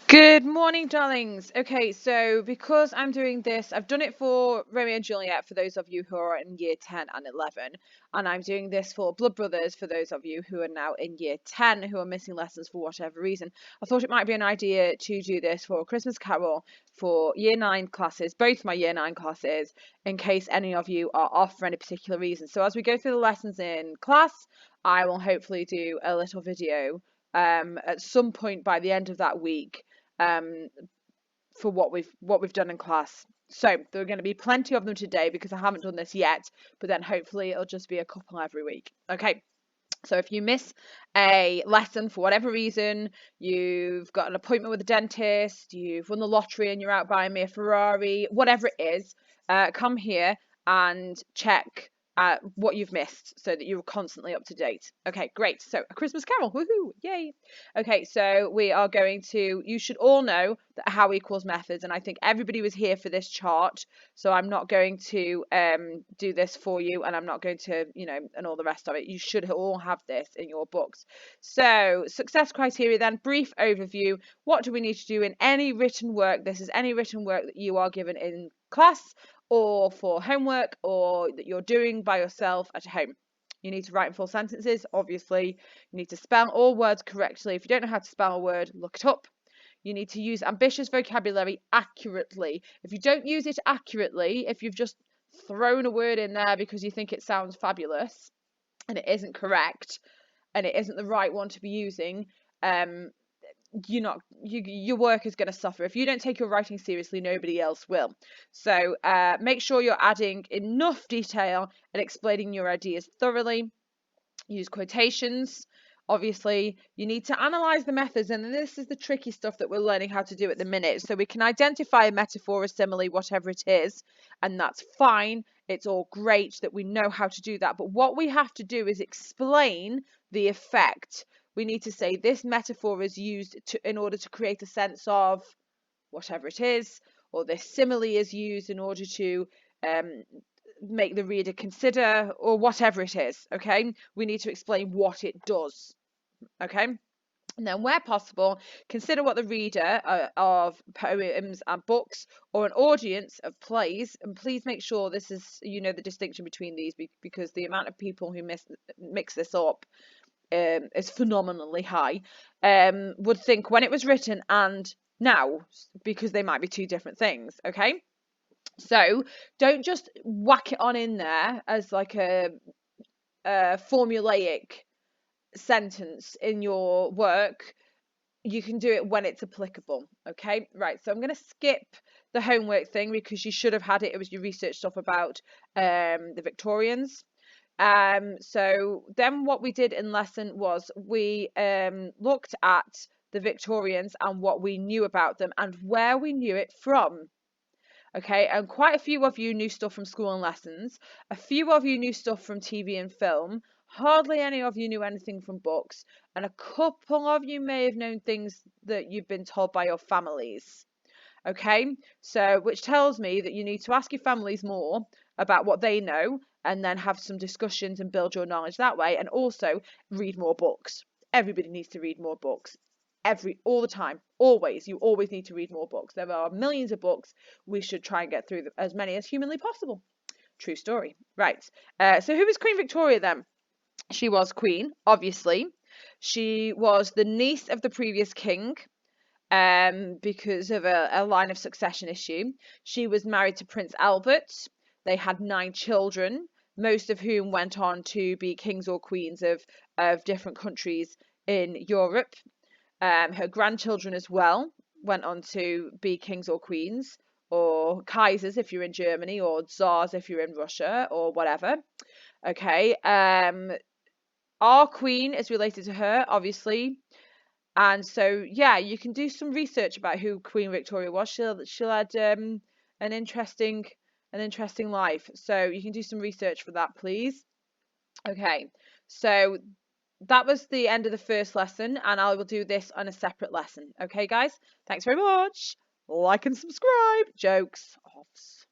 Good morning, darlings. Okay, so because I'm doing this, I've done it for Romeo and Juliet for those of you who are in year 10 and 11, and I'm doing this for Blood Brothers for those of you who are now in year 10 who are missing lessons for whatever reason. I thought it might be an idea to do this for a Christmas Carol for year 9 classes, both my year 9 classes, in case any of you are off for any particular reason. So as we go through the lessons in class, I will hopefully do a little video at some point by the end of that week um, for what we've done in class. So there are going to be plenty of them today because I haven't done this yet, but then hopefully it'll just be a couple every week. Okay. So if you miss a lesson for whatever reason, you've got an appointment with a dentist, you've won the lottery and you're out buying me a Ferrari, whatever it is, come here and check what you've missed so that you're constantly up to date. Okay, great. So a Christmas Carol, woohoo, yay. Okay, so we are going to, you should all know that how equals methods, and I think everybody was here for this chart, so I'm not going to do this for you, and I'm not going to, and all the rest of it. You should all have this in your books. So success criteria then, brief overview. What do we need to do in any written work? This is any written work that you are given in class or for homework or that you're doing by yourself at home. You need to write in full sentences, obviously. You need to spell all words correctly. If you don't know how to spell a word, look it up. You need to use ambitious vocabulary accurately. If you don't use it accurately, if you've just thrown a word in there because you think it sounds fabulous and it isn't correct and it isn't the right one to be using, your work is going to suffer. If you don't take your writing seriously, nobody else will. So make sure you're adding enough detail and explaining your ideas thoroughly. Use quotations. Obviously, you need to analyze the methods, and this is the tricky stuff that we're learning how to do at the minute. So we can identify a metaphor, a simile, whatever it is, and that's fine. It's all great that we know how to do that. But what we have to do is explain the effect. We need to say this metaphor is used in order to create a sense of whatever it is, or this simile is used in order to make the reader consider, or whatever it is. Okay, we need to explain what it does. Okay, and then where possible, consider what the reader of poems and books or an audience of plays, and please make sure this is, the distinction between these, because the amount of people who mix this up is phenomenally high, would think when it was written and now, because they might be two different things. Okay, so don't just whack it on in there as like a formulaic sentence in your work. You can do it when it's applicable. Okay, right. So I'm going to skip the homework thing because you should have had it. It was your research stuff about the Victorians. So then what we did in lesson was we looked at the Victorians and what we knew about them and where we knew it from. Okay, and quite a few of you knew stuff from school and lessons. A few of you knew stuff from TV and film. Hardly any of you knew anything from books. And a couple of you may have known things that you've been told by your families. Okay, so which tells me that you need to ask your families more about what they know and then have some discussions and build your knowledge that way. And also read more books. Everybody needs to read more books. All the time, always. You always need to read more books. There are millions of books. We should try and get through as many as humanly possible. True story. Right. So who was Queen Victoria then? She was queen, obviously. She was the niece of the previous king, because of a line of succession issue. She was married to Prince Albert. They had 9 children, most of whom went on to be kings or queens of different countries in Europe. Her grandchildren as well went on to be kings or queens, or Kaisers if you're in Germany, or Tsars if you're in Russia, or whatever. Okay, our queen is related to her, obviously. And so, yeah, you can do some research about who Queen Victoria was. She'll had an interesting life. So you can do some research for that, please. Okay, so that was the end of the first lesson, and I will do this on a separate lesson. Okay, guys? Thanks very much. Like and subscribe. Jokes. Offs.